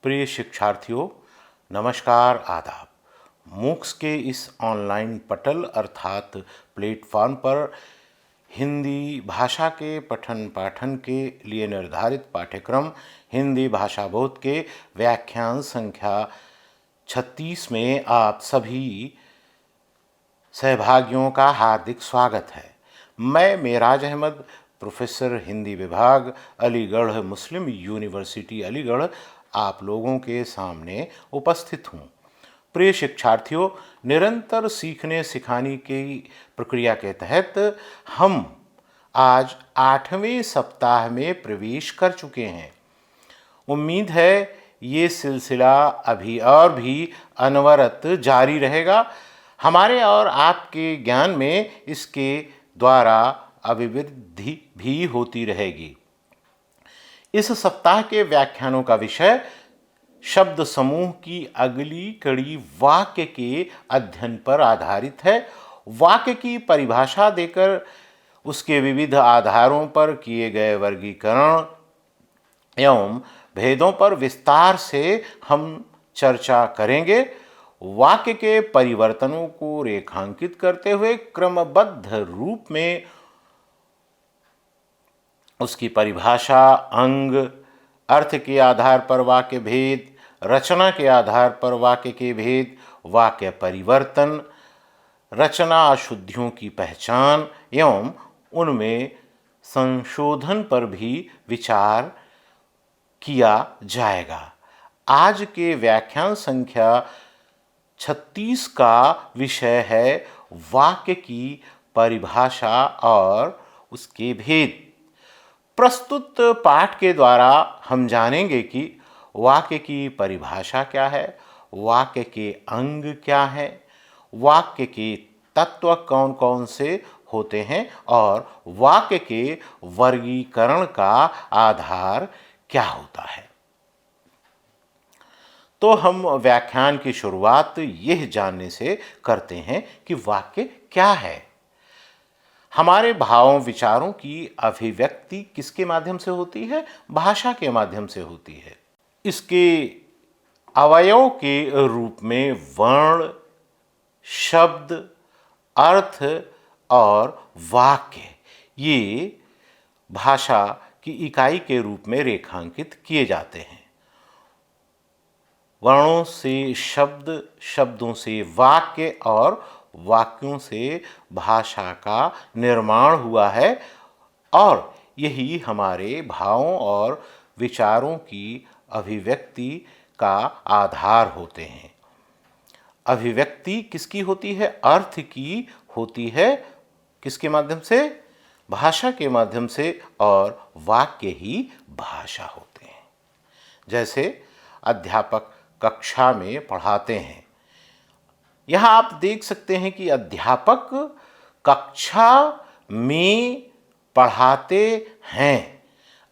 प्रिय शिक्षार्थियों, नमस्कार, आदाब। मूक्स के इस ऑनलाइन पटल अर्थात प्लेटफॉर्म पर हिंदी भाषा के पठन पाठन के लिए निर्धारित पाठ्यक्रम हिंदी भाषा बोध के व्याख्यान संख्या 36 में आप सभी सहभागियों का हार्दिक स्वागत है। मैं मेराज अहमद, प्रोफेसर हिंदी विभाग, अलीगढ़ मुस्लिम यूनिवर्सिटी अलीगढ़, आप लोगों के सामने उपस्थित हूँ। प्रिय शिक्षार्थियों, निरंतर सीखने सिखाने की प्रक्रिया के तहत हम आज 8वें सप्ताह में प्रवेश कर चुके हैं। उम्मीद है ये सिलसिला अभी और भी अनवरत जारी रहेगा। हमारे और आपके ज्ञान में इसके द्वारा अभिवृद्धि भी होती रहेगी। इस सप्ताह के व्याख्यानों का विषय शब्द समूह की अगली कड़ी वाक्य के अध्ययन पर आधारित है। वाक्य की परिभाषा देकर उसके विविध आधारों पर किए गए वर्गीकरण एवं भेदों पर विस्तार से हम चर्चा करेंगे। वाक्य के परिवर्तनों को रेखांकित करते हुए क्रमबद्ध रूप में उसकी परिभाषा, अंग, अर्थ के आधार पर वाक्य भेद, रचना के आधार पर वाक्य के भेद, वाक्य परिवर्तन, रचना अशुद्धियों की पहचान एवं उनमें संशोधन पर भी विचार किया जाएगा। आज के व्याख्यान संख्या 36 का विषय है वाक्य की परिभाषा और उसके भेद। प्रस्तुत पाठ के द्वारा हम जानेंगे कि वाक्य की परिभाषा क्या है, वाक्य के अंग क्या है, वाक्य के तत्व कौन कौन से होते हैं और वाक्य के वर्गीकरण का आधार क्या होता है। तो हम व्याख्यान की शुरुआत यह जानने से करते हैं कि वाक्य क्या है। हमारे भावों विचारों की अभिव्यक्ति किसके माध्यम से होती है? भाषा के माध्यम से होती है। इसके अवयव के रूप में वर्ण, शब्द, अर्थ और वाक्य ये भाषा की इकाई के रूप में रेखांकित किए जाते हैं। वर्णों से शब्द, शब्दों से वाक्य और वाक्यों से भाषा का निर्माण हुआ है और यही हमारे भावों और विचारों की अभिव्यक्ति का आधार होते हैं। अभिव्यक्ति किसकी होती है? अर्थ की होती है। किसके माध्यम से? भाषा के माध्यम से, और वाक्य ही भाषा होते हैं। जैसे अध्यापक कक्षा में पढ़ाते हैं। यहाँ आप देख सकते हैं कि अध्यापक कक्षा में पढ़ाते हैं।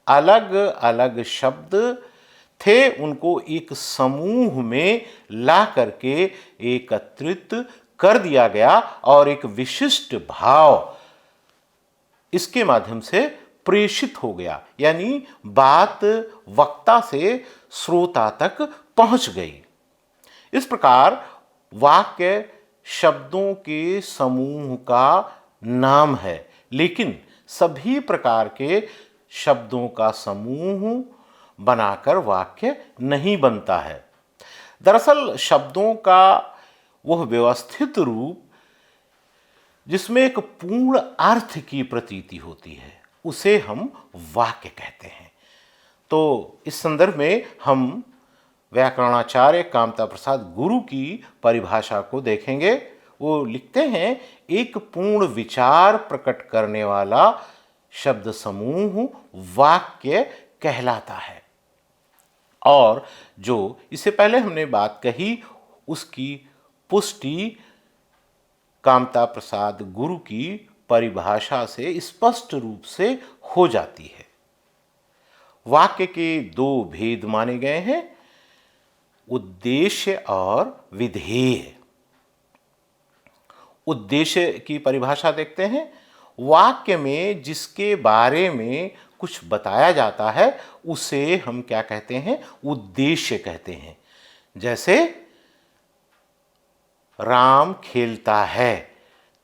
अलग अलग शब्द थे, उनको एक समूह में ला करके एकत्रित कर दिया गया और एक विशिष्ट भाव इसके माध्यम से प्रेषित हो गया, यानी बात वक्ता से श्रोता तक पहुंच गई। इस प्रकार वाक्य शब्दों के समूह का नाम है, लेकिन सभी प्रकार के शब्दों का समूह बनाकर वाक्य नहीं बनता है। दरअसल शब्दों का वह व्यवस्थित रूप जिसमें एक पूर्ण अर्थ की प्रतीति होती है, उसे हम वाक्य कहते हैं। तो इस संदर्भ में हम व्याकरणाचार्य कामता प्रसाद गुरु की परिभाषा को देखेंगे। वो लिखते हैं, एक पूर्ण विचार प्रकट करने वाला शब्द समूह वाक्य कहलाता है। और जो इससे पहले हमने बात कही उसकी पुष्टि कामता प्रसाद गुरु की परिभाषा से स्पष्ट रूप से हो जाती है। वाक्य के दो भेद माने गए हैं, उद्देश्य और विधेय। उद्देश्य की परिभाषा देखते हैं। वाक्य में जिसके बारे में कुछ बताया जाता है उसे हम क्या कहते हैं, उद्देश्य कहते हैं। जैसे राम खेलता है,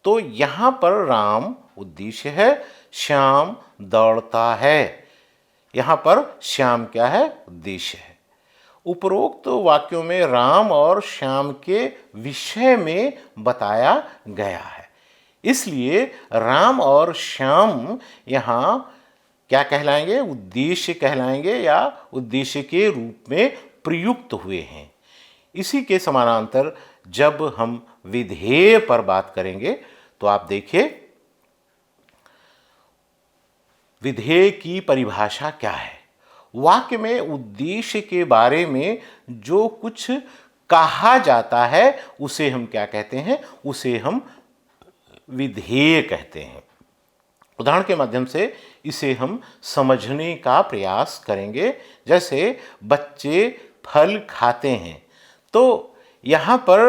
तो यहाँ पर राम उद्देश्य है, श्याम दौड़ता है, यहाँ पर श्याम क्या है, उद्देश्य है। उपरोक्त वाक्यों में राम और श्याम के विषय में बताया गया है, इसलिए राम और श्याम यहाँ क्या कहलाएंगे, उद्देश्य कहलाएंगे या उद्देश्य के रूप में प्रयुक्त हुए हैं। इसी के समानांतर जब हम विधेय पर बात करेंगे तो आप देखिए विधेय की परिभाषा क्या है। वाक्य में उद्देश्य के बारे में जो कुछ कहा जाता है उसे हम क्या कहते हैं, उसे हम विधेय कहते हैं। उदाहरण के माध्यम से इसे हम समझने का प्रयास करेंगे। जैसे बच्चे फल खाते हैं, तो यहाँ पर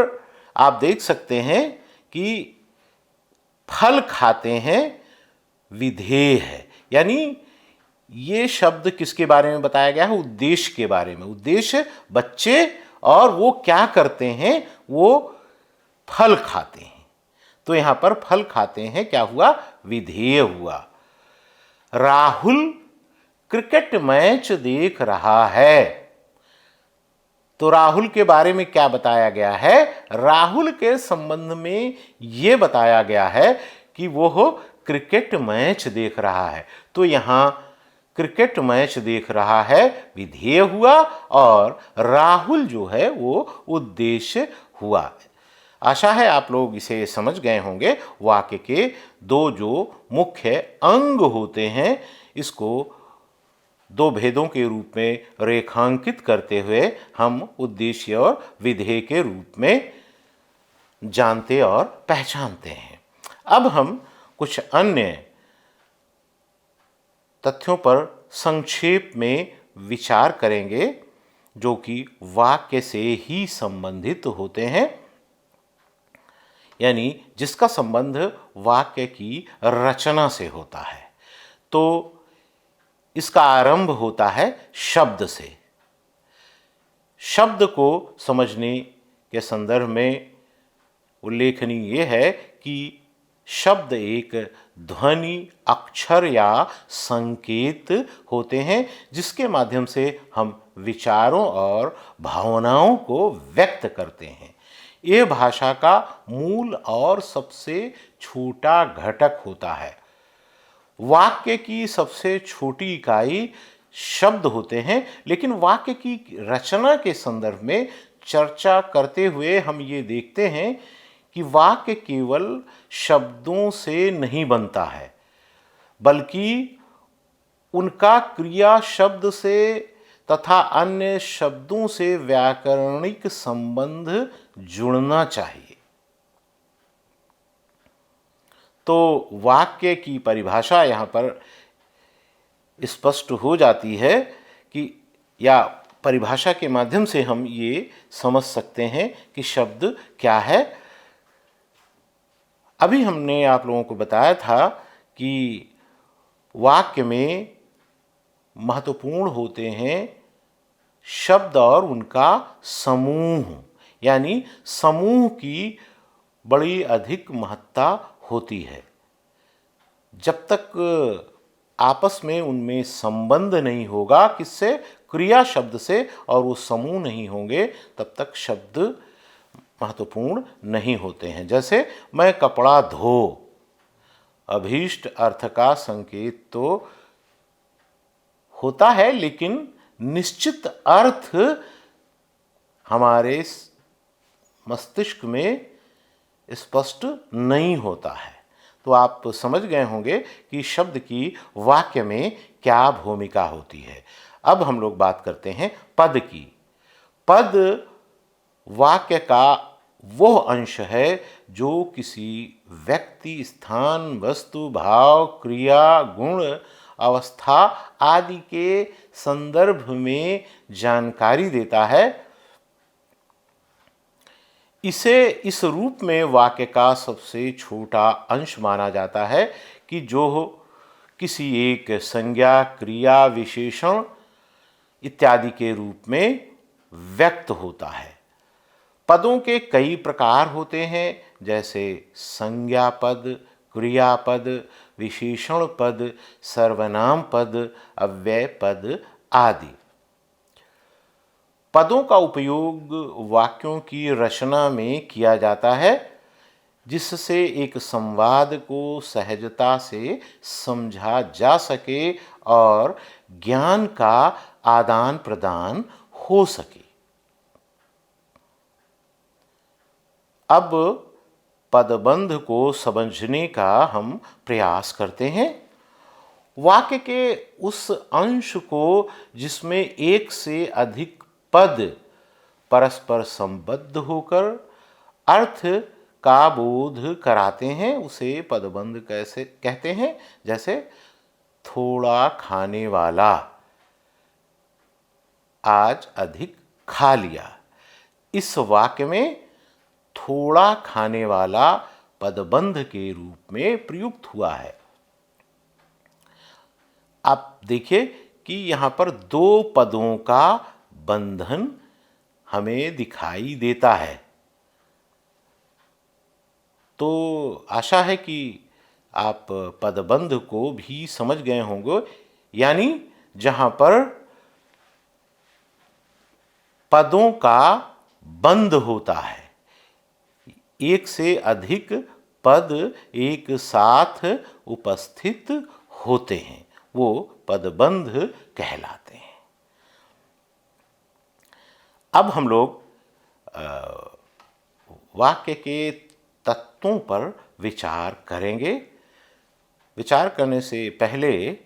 आप देख सकते हैं कि फल खाते हैं विधेय है, यानी ये शब्द किसके बारे में बताया गया है, उद्देश्य के बारे में। उद्देश्य बच्चे और वो क्या करते हैं, वो फल खाते हैं। तो यहाँ पर फल खाते हैं क्या हुआ, विधेय हुआ। राहुल क्रिकेट मैच देख रहा है, तो राहुल के बारे में क्या बताया गया है, राहुल के संबंध में ये बताया गया है कि वो क्रिकेट मैच देख रहा है। तो यहाँ क्रिकेट मैच देख रहा है विधेय हुआ और राहुल जो है वो उद्देश्य हुआ। आशा है आप लोग इसे समझ गए होंगे। वाक्य के दो जो मुख्य अंग होते हैं, इसको दो भेदों के रूप में रेखांकित करते हुए हम उद्देश्य और विधेय के रूप में जानते और पहचानते हैं। अब हम कुछ अन्य तथ्यों पर संक्षेप में विचार करेंगे जो कि वाक्य से ही संबंधित होते हैं, यानी जिसका संबंध वाक्य की रचना से होता है। तो इसका आरंभ होता है शब्द से। शब्द को समझने के संदर्भ में उल्लेखनीय यह है कि शब्द एक ध्वनि, अक्षर या संकेत होते हैं जिसके माध्यम से हम विचारों और भावनाओं को व्यक्त करते हैं। ये भाषा का मूल और सबसे छोटा घटक होता है। वाक्य की सबसे छोटी इकाई शब्द होते हैं, लेकिन वाक्य की रचना के संदर्भ में चर्चा करते हुए हम ये देखते हैं कि वाक्य केवल शब्दों से नहीं बनता है, बल्कि उनका क्रिया शब्द से तथा अन्य शब्दों से व्याकरणिक संबंध जुड़ना चाहिए। तो वाक्य की परिभाषा यहाँ पर स्पष्ट हो जाती है कि, या परिभाषा के माध्यम से हम ये समझ सकते हैं कि शब्द क्या है। अभी हमने आप लोगों को बताया था कि वाक्य में महत्वपूर्ण होते हैं शब्द और उनका समूह, यानी समूह की बड़ी अधिक महत्ता होती है। जब तक आपस में उनमें संबंध नहीं होगा, किससे, क्रिया शब्द से, और वो समूह नहीं होंगे, तब तक शब्द महत्वपूर्ण नहीं होते हैं। जैसे मैं कपड़ा धो, अभीष्ट अर्थ का संकेत तो होता है, लेकिन निश्चित अर्थ हमारे मस्तिष्क में स्पष्ट नहीं होता है। तो आप समझ गए होंगे कि शब्द की वाक्य में क्या भूमिका होती है। अब हम लोग बात करते हैं पद की। पद वाक्य का वह अंश है जो किसी व्यक्ति, स्थान, वस्तु, भाव, क्रिया, गुण, अवस्था आदि के संदर्भ में जानकारी देता है। इसे इस रूप में वाक्य का सबसे छोटा अंश माना जाता है कि जो किसी एक संज्ञा, क्रिया, विशेषण इत्यादि के रूप में व्यक्त होता है। पदों के कई प्रकार होते हैं, जैसे संज्ञा पद, क्रियापद, विशेषण पद, सर्वनाम पद, अव्यय पद आदि। पदों का उपयोग वाक्यों की रचना में किया जाता है, जिससे एक संवाद को सहजता से समझा जा सके और ज्ञान का आदान प्रदान हो सके। अब पदबंध को समझने का हम प्रयास करते हैं। वाक्य के उस अंश को जिसमें एक से अधिक पद परस्पर संबद्ध होकर अर्थ का बोध कराते हैं, उसे पदबंध कैसे कहते हैं। जैसे थोड़ा खाने वाला आज अधिक खा लिया। इस वाक्य में थोड़ा खाने वाला पदबंध के रूप में प्रयुक्त हुआ है। आप देखिए कि यहाँ पर दो पदों का बंधन हमें दिखाई देता है। तो आशा है कि आप पदबंध को भी समझ गए होंगे, यानी जहाँ पर पदों का बंध होता है, एक से अधिक पद एक साथ उपस्थित होते हैं, वो पदबंध कहलाते हैं। अब हम लोग वाक्य के तत्वों पर विचार करेंगे। विचार करने से पहले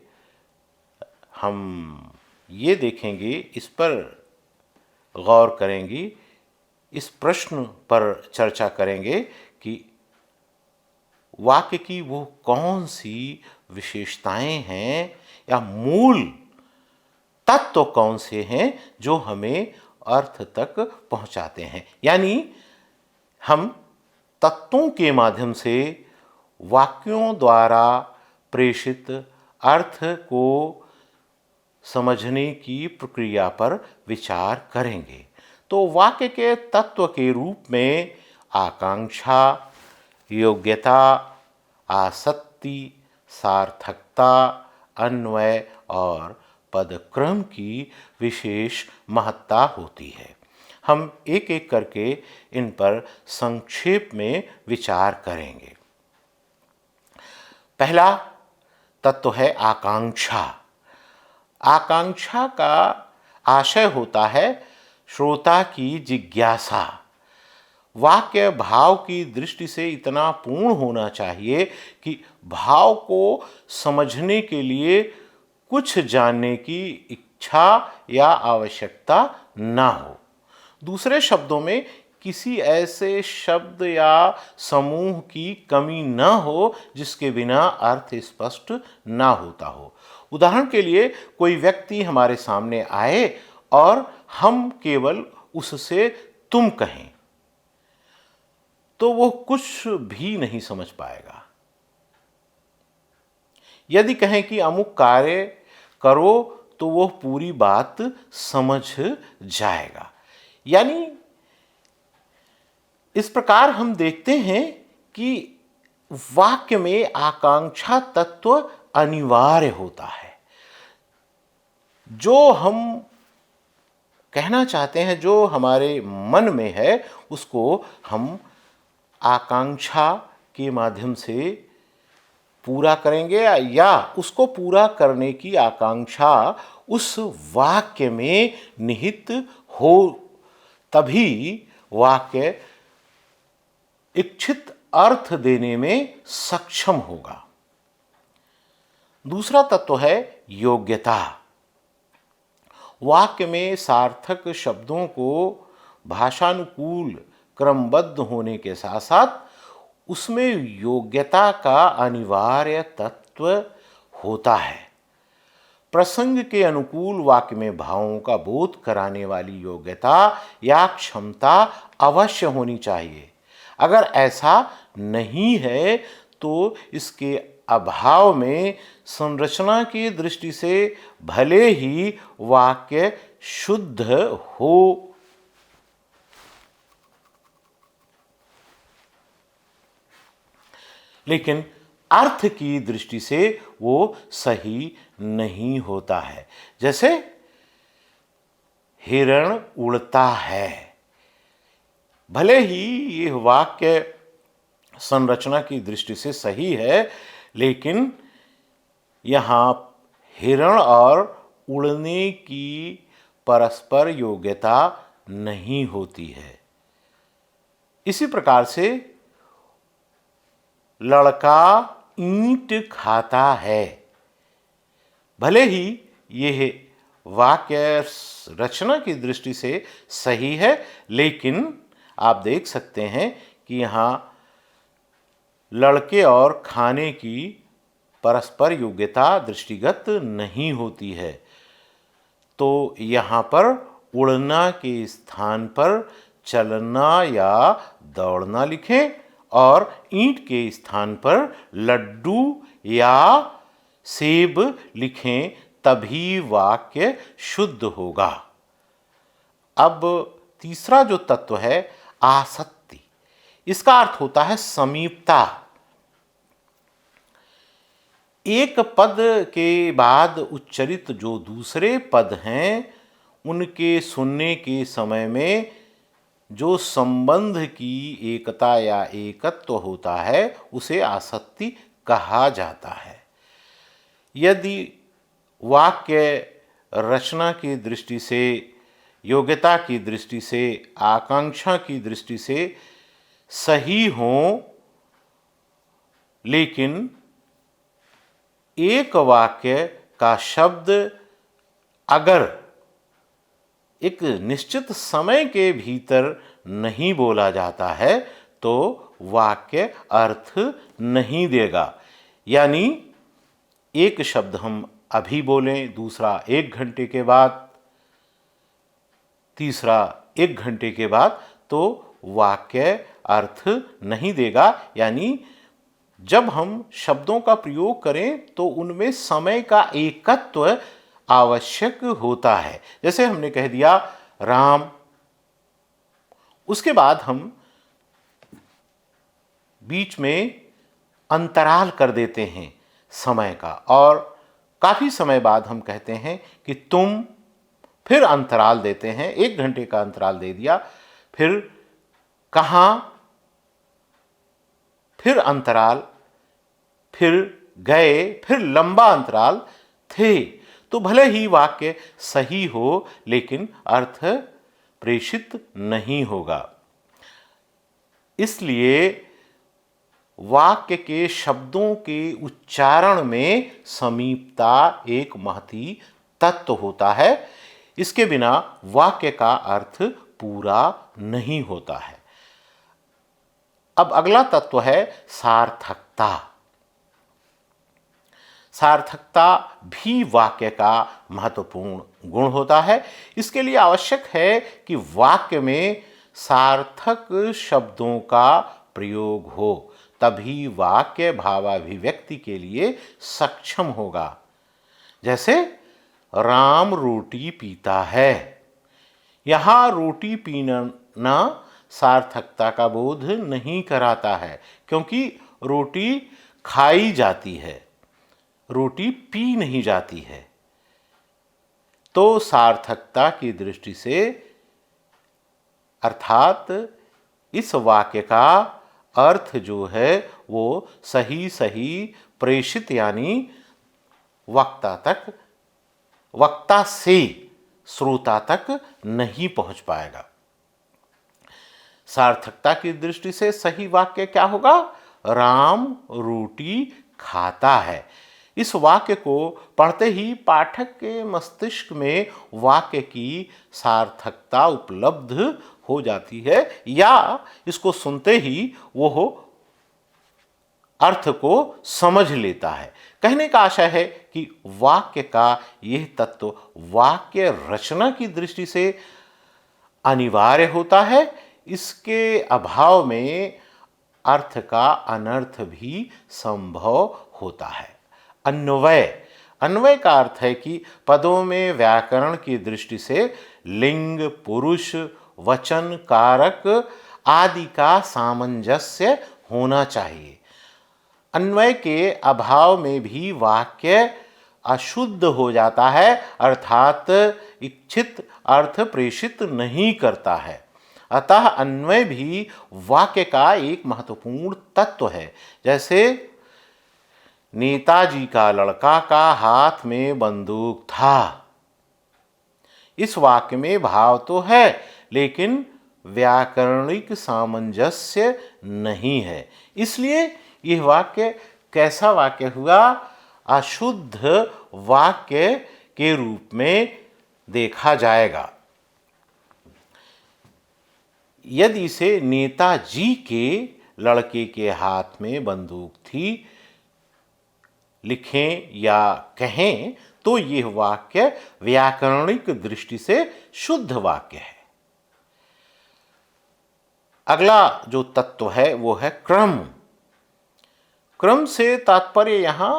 हम ये देखेंगे, इस पर गौर करेंगे, इस प्रश्न पर चर्चा करेंगे कि वाक्य की वो कौन सी विशेषताएं हैं या मूल तत्व कौन से हैं जो हमें अर्थ तक पहुंचाते हैं। यानी हम तत्वों के माध्यम से वाक्यों द्वारा प्रेषित अर्थ को समझने की प्रक्रिया पर विचार करेंगे। तो वाक्य के तत्व के रूप में आकांक्षा, योग्यता, आसक्ति, सार्थकता, अन्वय और पदक्रम की विशेष महत्ता होती है। हम एक एक करके इन पर संक्षेप में विचार करेंगे। पहला तत्व है आकांक्षा। आकांक्षा का आशय होता है श्रोता की जिज्ञासा। वाक्य भाव की दृष्टि से इतना पूर्ण होना चाहिए कि भाव को समझने के लिए कुछ जानने की इच्छा या आवश्यकता ना हो। दूसरे शब्दों में किसी ऐसे शब्द या समूह की कमी न हो जिसके बिना अर्थ स्पष्ट ना होता हो। उदाहरण के लिए कोई व्यक्ति हमारे सामने आए और हम केवल उससे तुम कहें तो वो कुछ भी नहीं समझ पाएगा। यदि कहें कि अमुक कार्य करो तो वो पूरी बात समझ जाएगा। यानी इस प्रकार हम देखते हैं कि वाक्य में आकांक्षा तत्व अनिवार्य होता है। जो हम कहना चाहते हैं, जो हमारे मन में है, उसको हम आकांक्षा के माध्यम से पूरा करेंगे या उसको पूरा करने की आकांक्षा उस वाक्य में निहित हो, तभी वाक्य इच्छित अर्थ देने में सक्षम होगा। दूसरा तत्व है योग्यता। वाक्य में सार्थक शब्दों को भाषानुकूल क्रमबद्ध होने के साथ साथ उसमें योग्यता का अनिवार्य तत्व होता है। प्रसंग के अनुकूल वाक्य में भावों का बोध कराने वाली योग्यता या क्षमता अवश्य होनी चाहिए। अगर ऐसा नहीं है तो इसके अभाव में संरचना की दृष्टि से भले ही वाक्य शुद्ध हो, लेकिन अर्थ की दृष्टि से वो सही नहीं होता है। जैसे हिरण उड़ता है, भले ही यह वाक्य संरचना की दृष्टि से सही है, लेकिन यहाँ हिरण और उड़ने की परस्पर योग्यता नहीं होती है। इसी प्रकार से लड़का ईंट खाता है, भले ही यह वाक्य रचना की दृष्टि से सही है, लेकिन आप देख सकते हैं कि यहाँ लड़के और खाने की परस्पर योग्यता दृष्टिगत नहीं होती है। तो यहाँ पर उड़ना के स्थान पर चलना या दौड़ना लिखें और ईंट के स्थान पर लड्डू या सेब लिखें, तभी वाक्य शुद्ध होगा। अब तीसरा जो तत्व है आसक्ति, इसका अर्थ होता है समीपता। एक पद के बाद उच्चरित जो दूसरे पद हैं, उनके सुनने के समय में जो संबंध की एकता या एकत्व होता है, उसे आसक्ति कहा जाता है। यदि वाक्य रचना की दृष्टि से, योग्यता की दृष्टि से, आकांक्षा की दृष्टि से सही हों, लेकिन एक वाक्य का शब्द अगर एक निश्चित समय के भीतर नहीं बोला जाता है तो वाक्य अर्थ नहीं देगा। यानी एक शब्द हम अभी बोलें, दूसरा 1 घंटे के बाद, तीसरा 1 घंटे के बाद, तो वाक्य अर्थ नहीं देगा। यानी जब हम शब्दों का प्रयोग करें तो उनमें समय का एकत्व आवश्यक होता है। जैसे हमने कह दिया राम, उसके बाद हम बीच में अंतराल कर देते हैं समय का, और काफ़ी समय बाद हम कहते हैं कि तुम, फिर अंतराल देते हैं, 1 घंटे का अंतराल दे दिया, फिर कहाँ, फिर अंतराल, फिर गए, फिर लंबा अंतराल, थे। तो भले ही वाक्य सही हो, लेकिन अर्थ प्रेषित नहीं होगा। इसलिए वाक्य के शब्दों के उच्चारण में समीपता एक महती तत्व होता है। इसके बिना वाक्य का अर्थ पूरा नहीं होता है। अब अगला तत्व है सार्थकता। सार्थकता भी वाक्य का महत्वपूर्ण गुण होता है। इसके लिए आवश्यक है कि वाक्य में सार्थक शब्दों का प्रयोग हो, तभी वाक्य भावाभिव्यक्ति के लिए सक्षम होगा। जैसे राम रोटी पीता है, यहाँ रोटी पीना सार्थकता का बोध नहीं कराता है, क्योंकि रोटी खाई जाती है, रोटी पी नहीं जाती है। तो सार्थकता की दृष्टि से, अर्थात इस वाक्य का अर्थ जो है वो सही सही प्रेषित, यानी वक्ता से श्रोता तक नहीं पहुंच पाएगा। सार्थकता की दृष्टि से सही वाक्य क्या होगा? राम रोटी खाता है। इस वाक्य को पढ़ते ही पाठक के मस्तिष्क में वाक्य की सार्थकता उपलब्ध हो जाती है, या इसको सुनते ही वो अर्थ को समझ लेता है। कहने का आशय है कि वाक्य का यह तत्व वाक्य रचना की दृष्टि से अनिवार्य होता है। इसके अभाव में अर्थ का अनर्थ भी संभव होता है। अन्वय, अन्वय का अर्थ है कि पदों में व्याकरण की दृष्टि से लिंग, पुरुष, वचन, कारक आदि का सामंजस्य होना चाहिए। अन्वय के अभाव में भी वाक्य अशुद्ध हो जाता है, अर्थात इच्छित अर्थ प्रेषित नहीं करता है। अतः अन्वय भी वाक्य का एक महत्वपूर्ण तत्व है। जैसे नेताजी का लड़का का हाथ में बंदूक था, इस वाक्य में भाव तो है लेकिन व्याकरणिक सामंजस्य नहीं है, इसलिए यह वाक्य कैसा वाक्य हुआ? अशुद्ध वाक्य के रूप में देखा जाएगा। यदि इसे नेताजी के लड़के के हाथ में बंदूक थी लिखें या कहें तो यह वाक्य व्याकरणिक दृष्टि से शुद्ध वाक्य है। अगला जो तत्व है वो है क्रम। क्रम से तात्पर्य यहां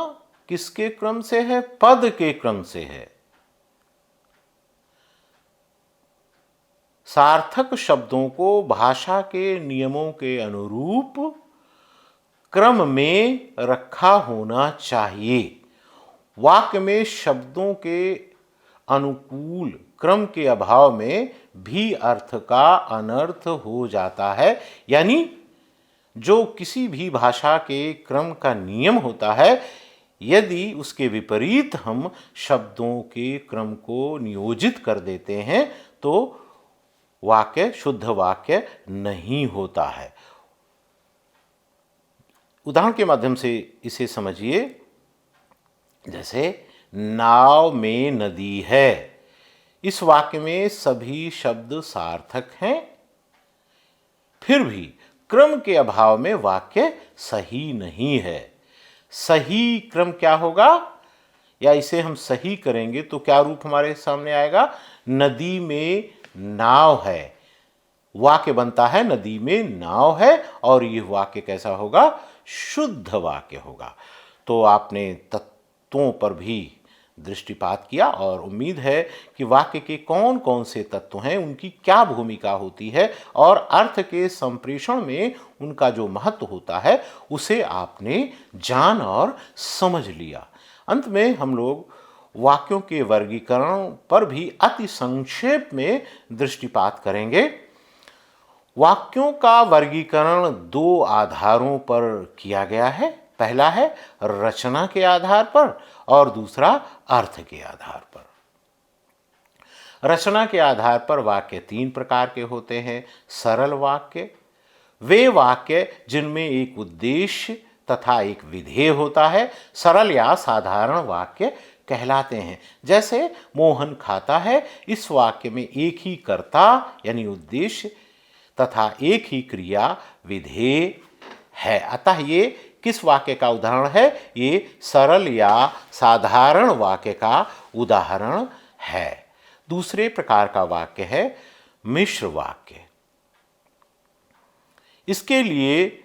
किसके क्रम से है? पद के क्रम से है। सार्थक शब्दों को भाषा के नियमों के अनुरूप क्रम में रखा होना चाहिए। वाक्य में शब्दों के अनुकूल क्रम के अभाव में भी अर्थ का अनर्थ हो जाता है। यानी जो किसी भी भाषा के क्रम का नियम होता है, यदि उसके विपरीत हम शब्दों के क्रम को नियोजित कर देते हैं तो वाक्य शुद्ध वाक्य नहीं होता है। उदाहरण के माध्यम से इसे समझिए। जैसे नाव में नदी है, इस वाक्य में सभी शब्द सार्थक हैं, फिर भी क्रम के अभाव में वाक्य सही नहीं है। सही क्रम क्या होगा? या इसे हम सही करेंगे तो क्या रूप हमारे सामने आएगा? नदी में नाव है, वाक्य बनता है नदी में नाव है, और यह वाक्य कैसा होगा? शुद्ध वाक्य होगा। तो आपने तत्वों पर भी दृष्टिपात किया और उम्मीद है कि वाक्य के कौन कौन से तत्व हैं, उनकी क्या भूमिका होती है और अर्थ के संप्रेषण में उनका जो महत्व होता है उसे आपने जान और समझ लिया। अंत में हम लोग वाक्यों के वर्गीकरण पर भी अति संक्षेप में दृष्टिपात करेंगे। वाक्यों का वर्गीकरण दो आधारों पर किया गया है। पहला है रचना के आधार पर और दूसरा अर्थ के आधार पर। रचना के आधार पर वाक्य तीन प्रकार के होते हैं। सरल वाक्य, वे वाक्य जिनमें एक उद्देश्य तथा एक विधेय होता है, सरल या साधारण वाक्य कहलाते हैं। जैसे मोहन खाता है, इस वाक्य में एक ही कर्ता यानी उद्देश्य तथा एक ही क्रिया विधेय है। अतः ये किस वाक्य का उदाहरण है? ये सरल या साधारण वाक्य का उदाहरण है। दूसरे प्रकार का वाक्य है मिश्र वाक्य। इसके लिए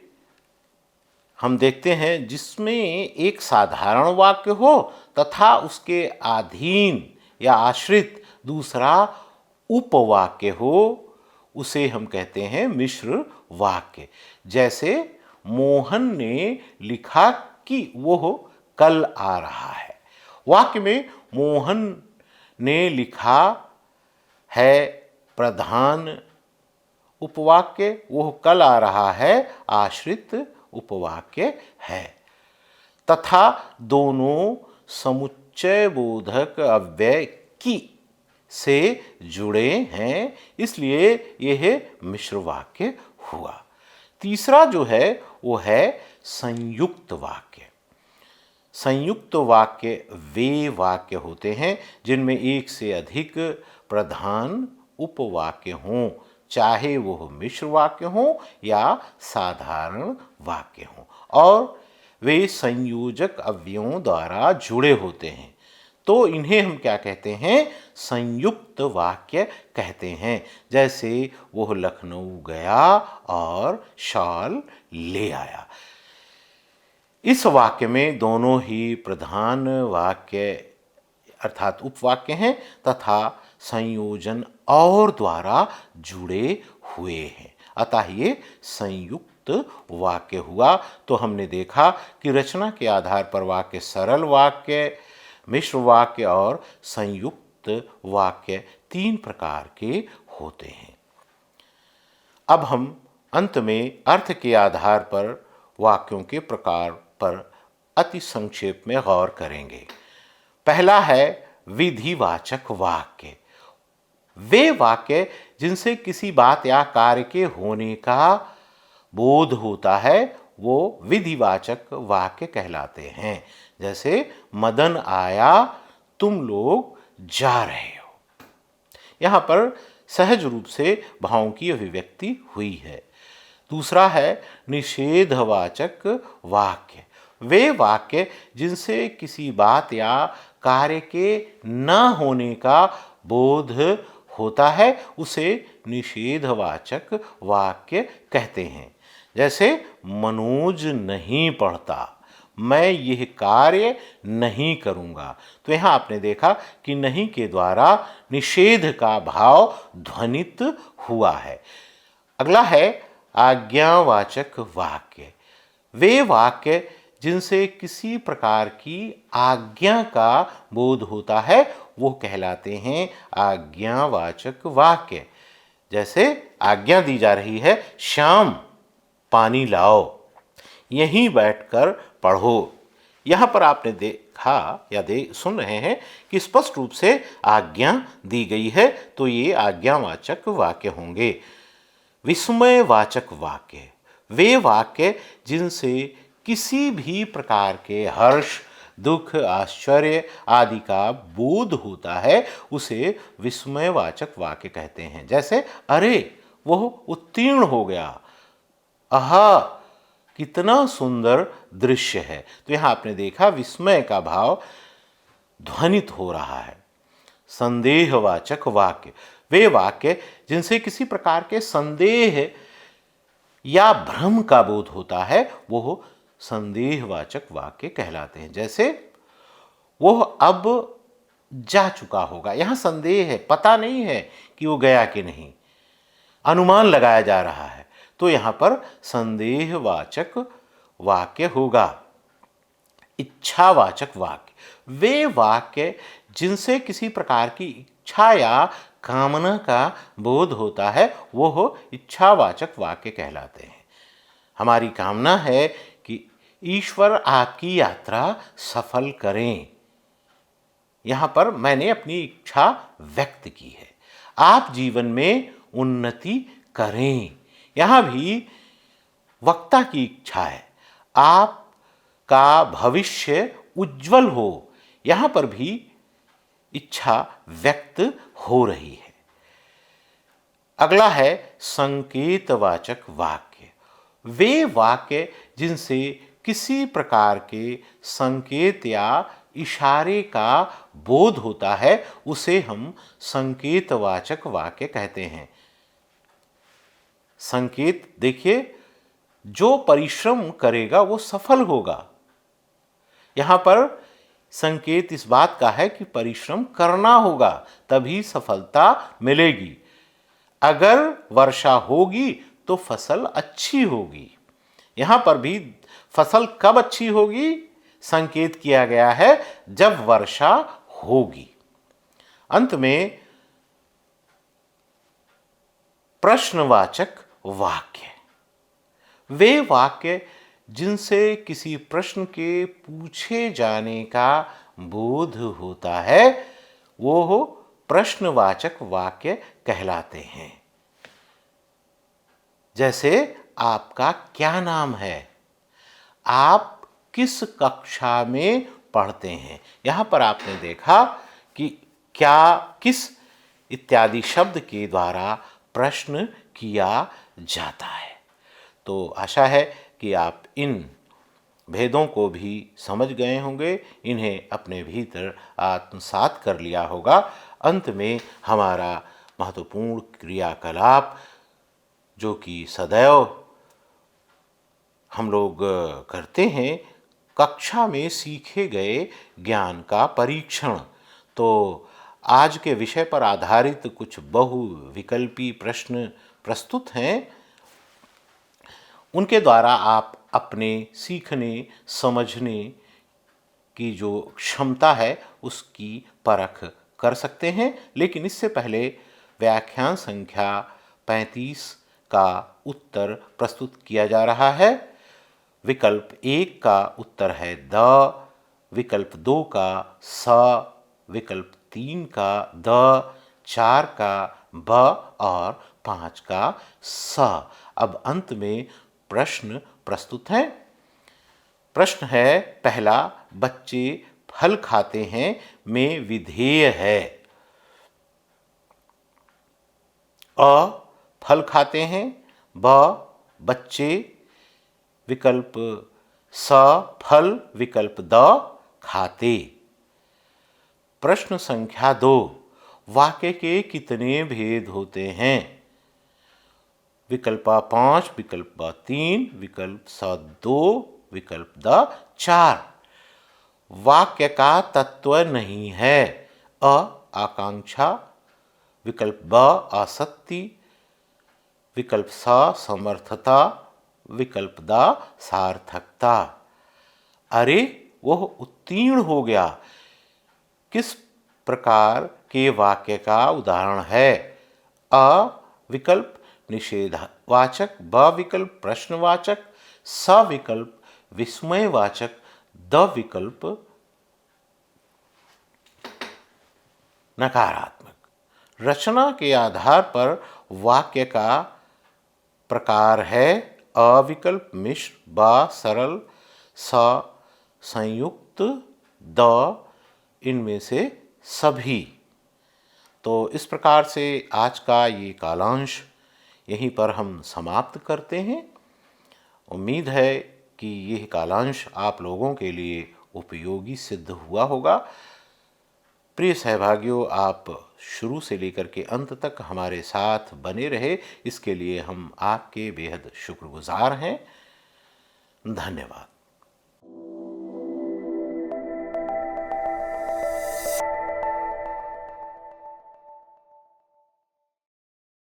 हम देखते हैं जिसमें एक साधारण वाक्य हो तथा उसके अधीन या आश्रित दूसरा उपवाक्य हो, उसे हम कहते हैं मिश्र वाक्य। जैसे मोहन ने लिखा कि वो कल आ रहा है। वाक्य में मोहन ने लिखा है प्रधान उपवाक्य, वो कल आ रहा है आश्रित उपवाक्य है, तथा दोनों समुच्चय बोधक अव्यय की से जुड़े हैं, इसलिए यह मिश्र वाक्य हुआ। तीसरा जो है वो है संयुक्त वाक्य। संयुक्त वाक्य वे वाक्य होते हैं जिनमें एक से अधिक प्रधान उपवाक्य हों, चाहे वो मिश्र वाक्य हों या साधारण वाक्य हों, और वे संयोजक अवयवों द्वारा जुड़े होते हैं। तो इन्हें हम क्या कहते हैं? संयुक्त वाक्य कहते हैं। जैसे वो लखनऊ गया और शॉल ले आया। इस वाक्य में दोनों ही प्रधान वाक्य अर्थात उपवाक्य हैं तथा संयोजन और द्वारा जुड़े हुए हैं, अतः ये संयुक्त वाक्य हुआ। तो हमने देखा कि रचना के आधार पर वाक्य सरल वाक्य, मिश्र वाक्य और संयुक्त वाक्य तीन प्रकार के होते हैं। अब हम अंत में अर्थ के आधार पर वाक्यों के प्रकार पर अति संक्षेप में गौर करेंगे। पहला है विधिवाचक वाक्य। वे वाक्य जिनसे किसी बात या कार्य के होने का बोध होता है वो विधिवाचक वाक्य कहलाते हैं। जैसे मदन आया, तुम लोग जा रहे हो। यहाँ पर सहज रूप से भावों की अभिव्यक्ति हुई है। दूसरा है निषेधवाचक वाक्य। वे वाक्य जिनसे किसी बात या कार्य के न होने का बोध होता है उसे निषेधवाचक वाक्य कहते हैं। जैसे मनोज नहीं पढ़ता, मैं यह कार्य नहीं करूँगा। तो यहाँ आपने देखा कि नहीं के द्वारा निषेध का भाव ध्वनित हुआ है। अगला है आज्ञावाचक वाक्य। वे वाक्य जिनसे किसी प्रकार की आज्ञा का बोध होता है वो कहलाते हैं आज्ञावाचक वाक्य। जैसे आज्ञा दी जा रही है, श्याम पानी लाओ, यहीं बैठकर पढ़ो। यहाँ पर आपने देखा या सुन रहे हैं कि स्पष्ट रूप से आज्ञा दी गई है, तो ये आज्ञावाचक वाक्य होंगे। विस्मयवाचक वाक्य। वे वाक्य जिनसे किसी भी प्रकार के हर्ष, दुख, आश्चर्य आदि का बोध होता है उसे विस्मयवाचक वाक्य कहते हैं। जैसे अरे वह उत्तीर्ण हो गया, आहा कितना सुंदर दृश्य है। तो यहाँ आपने देखा विस्मय का भाव ध्वनित हो रहा है। संदेहवाचक वाक्य। वे वाक्य जिनसे किसी प्रकार के संदेह या भ्रम का बोध होता है वो संदेहवाचक वाक्य कहलाते हैं। जैसे वह अब जा चुका होगा, यहाँ संदेह है, पता नहीं है कि वो गया कि नहीं, अनुमान लगाया जा रहा है, तो यहाँ पर संदेहवाचक वाक्य होगा। इच्छावाचक वाक्य। वे वाक्य जिनसे किसी प्रकार की इच्छा या कामना का बोध होता है वो इच्छावाचक वाक्य कहलाते हैं। हमारी कामना है कि ईश्वर आपकी यात्रा सफल करें। यहाँ पर मैंने अपनी इच्छा व्यक्त की है, आप जीवन में उन्नति करें। यहाँ भी वक्ता की इच्छा है, आपका भविष्य उज्जवल हो। यहाँ पर भी इच्छा व्यक्त हो रही है। अगला है संकेतवाचक वाक्य। वे वाक्य जिनसे किसी प्रकार के संकेत या इशारे का बोध होता है उसे हम संकेतवाचक वाक्य कहते हैं। संकेत देखिए, जो परिश्रम करेगा वो सफल होगा। यहाँ पर संकेत इस बात का है कि परिश्रम करना होगा तभी सफलता मिलेगी। अगर वर्षा होगी तो फसल अच्छी होगी। यहाँ पर भी फसल कब अच्छी होगी संकेत किया गया है, जब वर्षा होगी। अंत में प्रश्नवाचक वाक्य। वे वाक्य जिनसे किसी प्रश्न के पूछे जाने का बोध होता है वो प्रश्नवाचक वाक्य कहलाते हैं। जैसे आपका क्या नाम है, आप किस कक्षा में पढ़ते हैं। यहाँ पर आपने देखा कि क्या, किस इत्यादि शब्द के द्वारा प्रश्न किया जाता है। तो आशा है कि आप इन भेदों को भी समझ गए होंगे, इन्हें अपने भीतर आत्मसात कर लिया होगा। अंत में हमारा महत्वपूर्ण क्रियाकलाप जो कि सदैव हम लोग करते हैं, कक्षा में सीखे गए ज्ञान का परीक्षण। तो आज के विषय पर आधारित कुछ बहुविकल्पी प्रश्न प्रस्तुत हैं। उनके द्वारा आप अपने सीखने समझने की जो क्षमता है उसकी परख कर सकते हैं। लेकिन इससे पहले व्याख्यान संख्या 35 का उत्तर प्रस्तुत किया जा रहा है। विकल्प 1 का उत्तर है द, विकल्प 2 का स, विकल्प 3 का द, 4 का ब और 5 का स। अब अंत में प्रश्न प्रस्तुत हैं। प्रश्न है पहला, बच्चे फल खाते हैं में विधेय है। अ, फल खाते हैं, ब, बच्चे, विकल्प स, फल, विकल्प द, खाते। प्रश्न संख्या 2, वाक्य के कितने भेद होते हैं? विकल्प 5, विकल्प 3, विकल्प स 2, विकल्प द 4। वाक्य का तत्व नहीं है। अ, आकांक्षा, विकल्प ब, आसक्ति, विकल्प स, समर्थता, विकल्प द, सार्थकता। अरे वह उत्तीर्ण हो गया किस प्रकार के वाक्य का उदाहरण है? अ, विकल्प निषेधवाचक, ब विकल्प प्रश्नवाचक, स विकल्प विस्मयवाचक, द विकल्प नकारात्मक। रचना के आधार पर वाक्य का प्रकार है अ विकल्प मिश्र, ब सरल, स संयुक्त, द इनमें से सभी। तो इस प्रकार से आज का ये कालांश यहीं पर हम समाप्त करते हैं। उम्मीद है कि यह कालांश आप लोगों के लिए उपयोगी सिद्ध हुआ होगा। प्रिय सहभागियों, आप शुरू से लेकर के अंत तक हमारे साथ बने रहे, इसके लिए हम आपके बेहद शुक्रगुजार हैं। धन्यवाद।